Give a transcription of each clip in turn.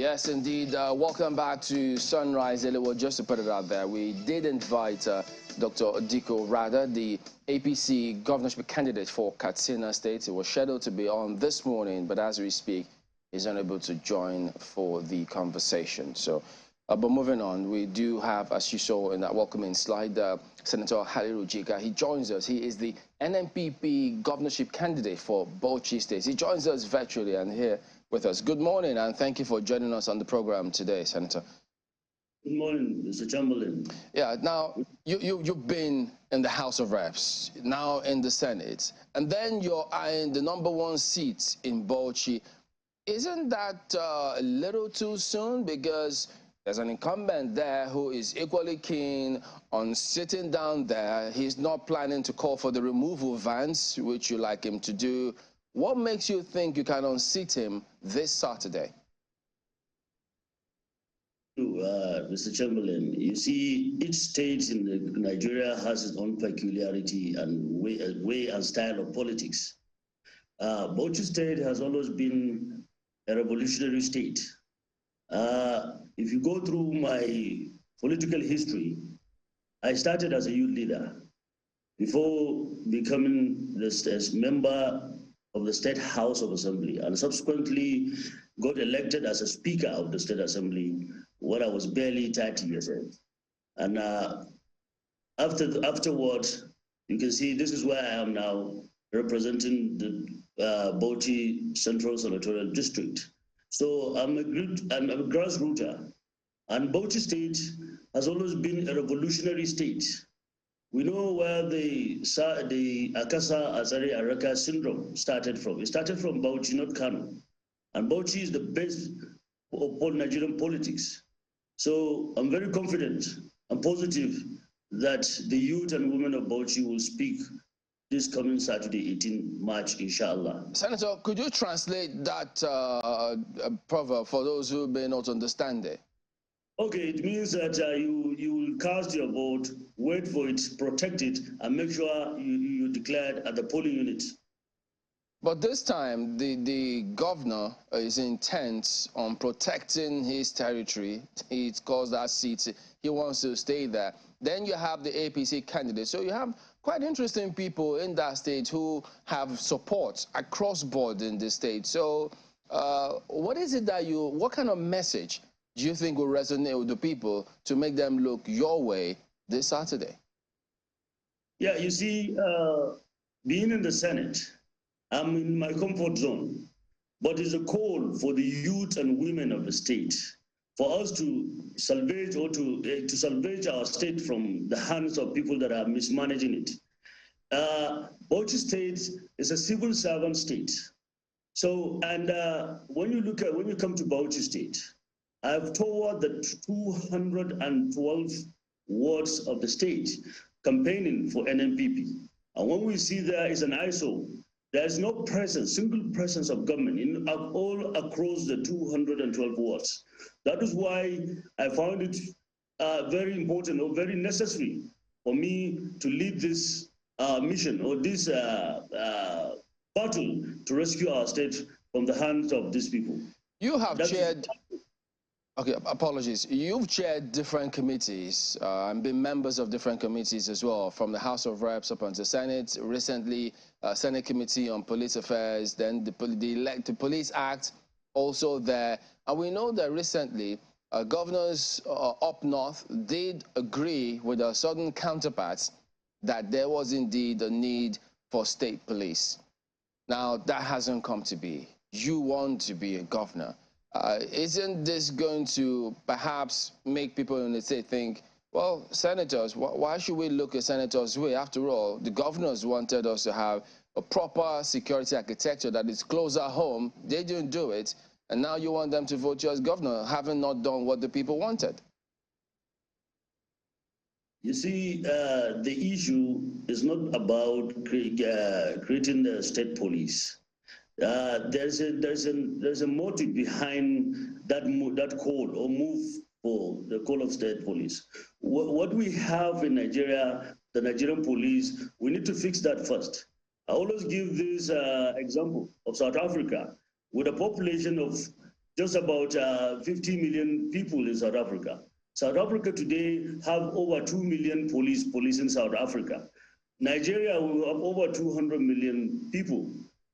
Yes, indeed. Welcome back to Sunrise. Well, just to put it out there, we did invite Dr. Jika, the APC governorship candidate for Katsina State. It was scheduled to be on this morning, but as we speak, he's unable to join for the conversation. So, but moving on, we do have, as you saw in that welcoming slide, Senator Haliru Jika. He joins us. He is the NNPP governorship candidate for Bauchi State. He joins us virtually and here with us. Good morning, and thank you for joining us on the program today, Senator. Good morning, Mr. Chamberlain. Yeah, now, you've been in the House of Reps, now in the Senate, and then you're eyeing the #1 seat in Bauchi. Isn't that a little too soon? Because there's an incumbent there who is equally keen on sitting down there. He's not planning to call for the removal of Vance, which you like him to do. What makes you think you can unseat him this Saturday? Mr. Chamberlain, you see, each state in Nigeria has its own peculiarity and way and style of politics. Bauchi State has always been a revolutionary state. If you go through my political history, I started as a youth leader before becoming the member of the State House of Assembly, and subsequently got elected as a Speaker of the State Assembly when I was barely 30 years old. And afterwards, you can see this is where I am now, representing the Bauchi Central Senatorial District. So I'm a grassrooter, and Bauchi State has always been a revolutionary state. We know where the Akasa Azari Araka syndrome started from. It started from Bauchi, not Kano. And Bauchi is the base of Nigerian politics. So I'm very confident and positive that the youth and women of Bauchi will speak this coming Saturday, 18 March, inshallah. Senator, could you translate that proverb for those who may not understand it? Okay, it means that you will cast your vote, wait for it, protect it, and make sure you declare at the polling unit. But this time, the governor is intent on protecting his territory. It's caused that seat. He wants to stay there. Then you have the APC candidate. So you have quite interesting people in that state who have support across board in the state. So what is it that what kind of message do you think will resonate with the people to make them look your way this Saturday? Yeah, you see, being in the Senate, I'm in my comfort zone, but it's a call for the youth and women of the state for us to salvage or to salvage our state from the hands of people that are mismanaging it. Bauchi State is a civil servant state. So, and when you come to Bauchi State, I've toured the 212 wards of the state campaigning for NNPP. And when we see there is an ISO, there is no presence, single presence of government all across the 212 wards. That is why I found it very important or very necessary for me to lead this mission or this battle to rescue our state from the hands of these people. You have chaired... Okay, apologies. You've chaired different committees and been members of different committees as well, from the House of Reps up onto Senate. Recently, Senate Committee on Police Affairs, then the Police Act also there. And we know that recently, governors up north did agree with their southern counterparts that there was indeed a need for state police. Now, that hasn't come to be. You want to be a governor. Isn't this going to perhaps make people in the state think, well, senators, why should we look at senators' way? After all, the governors wanted us to have a proper security architecture that is closer home. They didn't do it, and now you want them to vote you as governor, having not done what the people wanted. You see, the issue is not about creating the state police. There's a motive behind that call or move for the call of state police. What we have in Nigeria, the Nigerian police, we need to fix that first. I always give this example of South Africa with a population of just about 50 million people in South Africa. South Africa today have over 2 million police in South Africa. Nigeria will have over 200 million people.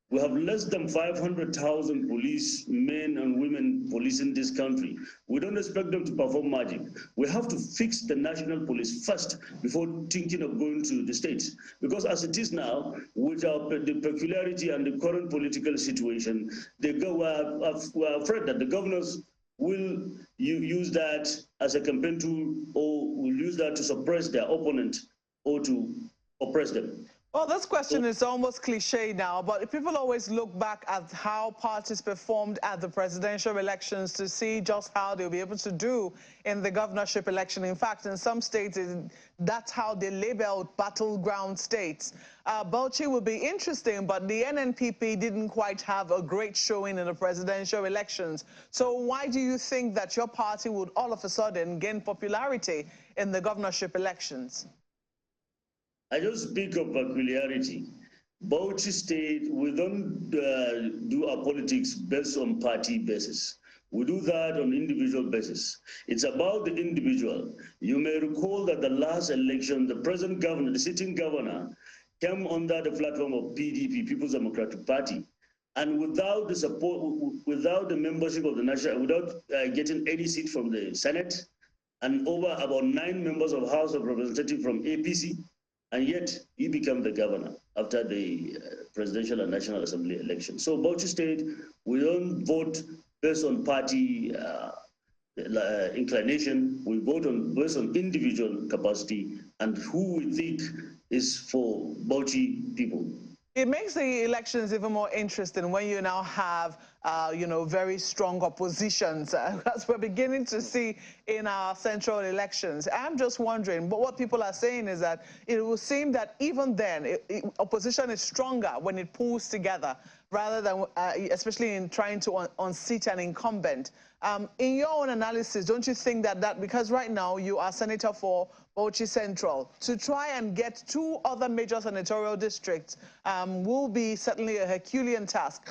We have less than 500,000 police men and women policing this country. We don't expect them to perform magic. We have to fix the national police first before thinking of going to the states. Because as it is now, with the peculiarity and the current political situation, we're afraid that the governors will use that as a campaign tool, or will use that to suppress their opponent or to oppress them. Well, this question is almost cliche now, but people always look back at how parties performed at the presidential elections to see just how they'll be able to do in the governorship election. In fact, in some states, that's how they labeled battleground states. Bauchi will be interesting, but the NNPP didn't quite have a great showing in the presidential elections. So why do you think that your party would all of a sudden gain popularity in the governorship elections? I just speak of peculiarity. Bauchi State, we don't do our politics based on party basis. We do that on individual basis. It's about the individual. You may recall that the last election, the present governor, the sitting governor, came under the platform of PDP, People's Democratic Party. And without the support, without the membership of the national, without getting any seat from the Senate, and over about 9 members of House of Representatives from APC, and yet he became the governor after the presidential and national assembly election. So Bauchi State, we don't vote based on party inclination. We vote based on individual capacity and who we think is for Bauchi people. It makes the elections even more interesting when you now have, very strong oppositions, as we're beginning to see in our central elections. I'm just wondering, but what people are saying is that it will seem that even then, opposition is stronger when it pulls together, rather than, especially in trying to unseat an incumbent. In your own analysis, don't you think that because right now you are senator for Bauchi Central, to try and get 2 other major senatorial districts will be certainly a Herculean task.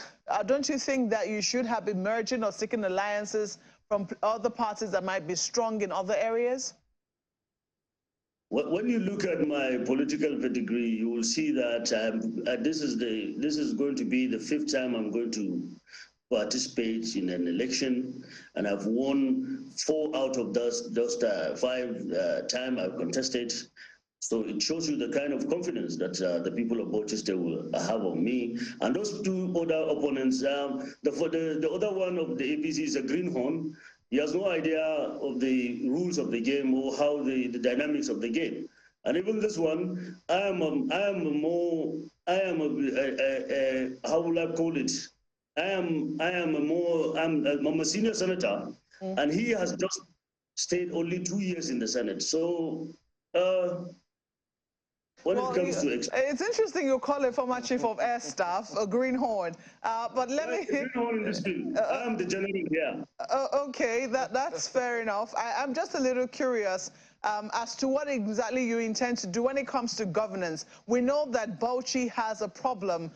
Don't you think that you should have been merging or seeking alliances from other parties that might be strong in other areas? When you look at my political pedigree, you will see that this is going to be the 5th time I'm going to participate in an election, and I've won 4 out of those 5 times I've contested. So it shows you the kind of confidence that the people of Bauchi State will have on me. And those 2 other opponents, the other one of the APC is a greenhorn. He has no idea of the rules of the game or how the dynamics of the game. And even this one, how will I call it? I'm a senior senator, and he has just stayed only 2 years in the Senate. So when it comes to... It's interesting you call a former chief of air staff a greenhorn, but let me... Greenhorn in this field. I am the general here. Okay, that's fair enough. I'm just a little curious as to what exactly you intend to do when it comes to governance. We know that Bauchi has a problem,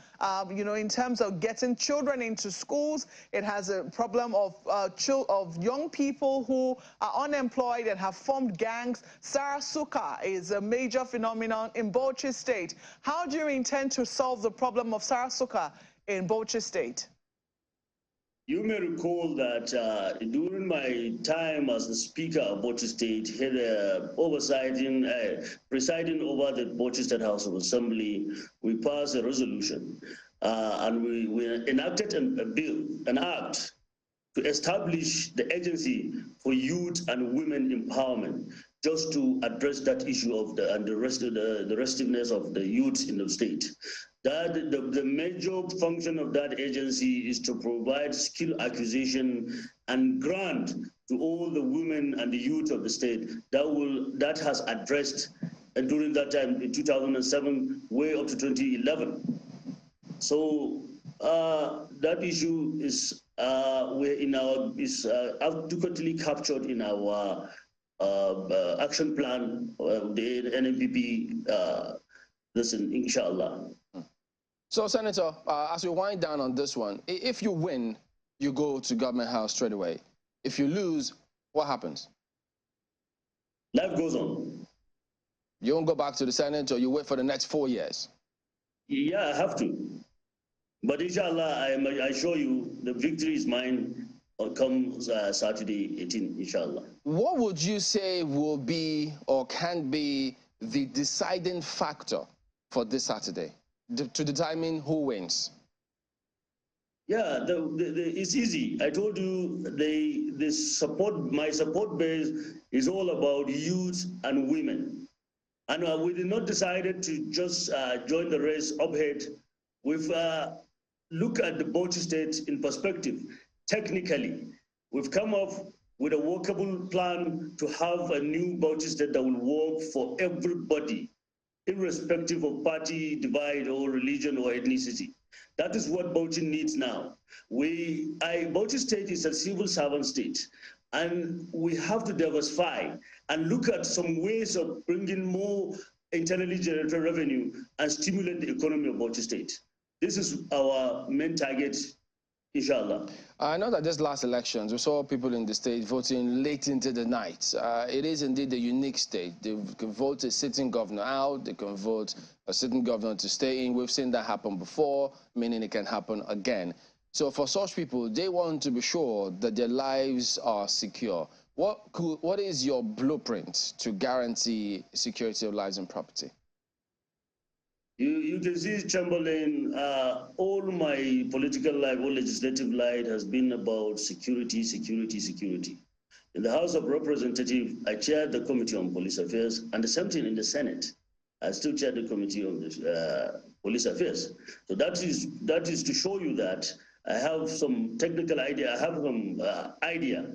in terms of getting children into schools. It has a problem of young people who are unemployed and have formed gangs. Sarasuka is a major phenomenon in Bauchi State. How do you intend to solve the problem of Sarasuka in Bauchi State? You may recall that during my time as the Speaker of Bauchi State, presiding over the Bauchi State House of Assembly, we passed a resolution and we enacted an act to establish the Agency for Youth and Women Empowerment, just to address that issue of the restiveness of the youth in the state. That the major function of that agency is to provide skill acquisition and grant to all the women and the youth of the state that has addressed during that time in 2007 way up to 2011. So that issue is adequately captured in our action plan, the NNPP. Listen, inshallah. So, Senator, as we wind down on this one, if you win, you go to government house straight away. If you lose, what happens? Life goes on. You don't go back to the Senate, or you wait for the next 4 years? Yeah, I have to. But inshallah, I assure you, the victory is mine come Saturday 18, inshallah. What would you say will be or can be the deciding factor for this Saturday to determine who wins? Yeah, it's easy. I told you my support base is all about youth and women. And we did not decided to just join the race uphead. We've looked at the Bauchi state in perspective. Technically, we've come up with a workable plan to have a new Bauchi state that will work for everybody, irrespective of party divide or religion or ethnicity. That is what Bauchi needs now. Bauchi state is a civil servant state, and we have to diversify and look at some ways of bringing more internally generated revenue and stimulate the economy of Bauchi state. This is our main target, inshallah. I know that this last elections, we saw people in the state voting late into the night. It is indeed a unique state. They can vote a sitting governor out, they can vote a sitting governor to stay in. We've seen that happen before, meaning it can happen again. So for such people, they want to be sure that their lives are secure. What is your blueprint to guarantee security of lives and property? You can see, Chamberlain, all my political life, all legislative life has been about security, security, security. In the House of Representatives, I chaired the Committee on Police Affairs, and the same thing in the Senate. I still chair the Committee on Police Affairs. So that is to show you that I have some technical idea, I have some idea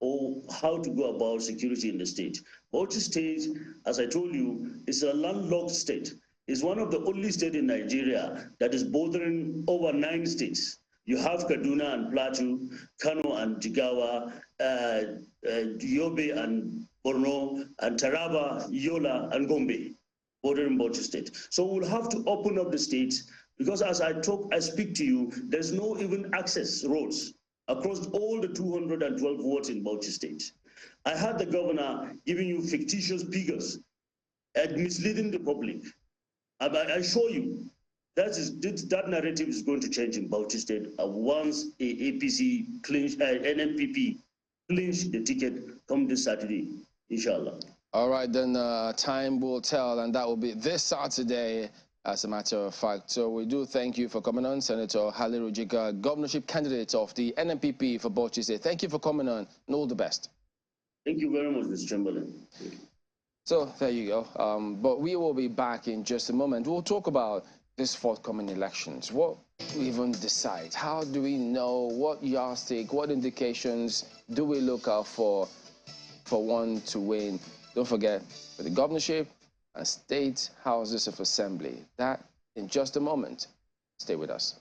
of how to go about security in the state. Bauchi State, as I told you, is a landlocked state. Is one of the only states in Nigeria that is bordering over 9 states. You have Kaduna and Plateau, Kano and Jigawa, Yobe and Borno, and Taraba, Yola, and Gombe, bordering Bauchi state. So we'll have to open up the states, because as I speak to you, there's no even access roads across all the 212 wards in Bauchi state. I had the governor giving you fictitious figures and misleading the public. I assure you, that narrative is going to change in Bauchi state once APC clinch, NNPP clinch the ticket come this Saturday, inshallah. All right, then time will tell, and that will be this Saturday, as a matter of fact. So we do thank you for coming on, Senator Haliru Jika, governorship candidate of the NNPP for Bauchi State. Thank you for coming on, and all the best. Thank you very much, Mr. Chamberlain. So there you go. But we will be back in just a moment. We'll talk about this forthcoming elections. What we even decide? How do we know? What yardstick? What indications do we look out for one to win? Don't forget, for the governorship and state houses of assembly. That in just a moment. Stay with us.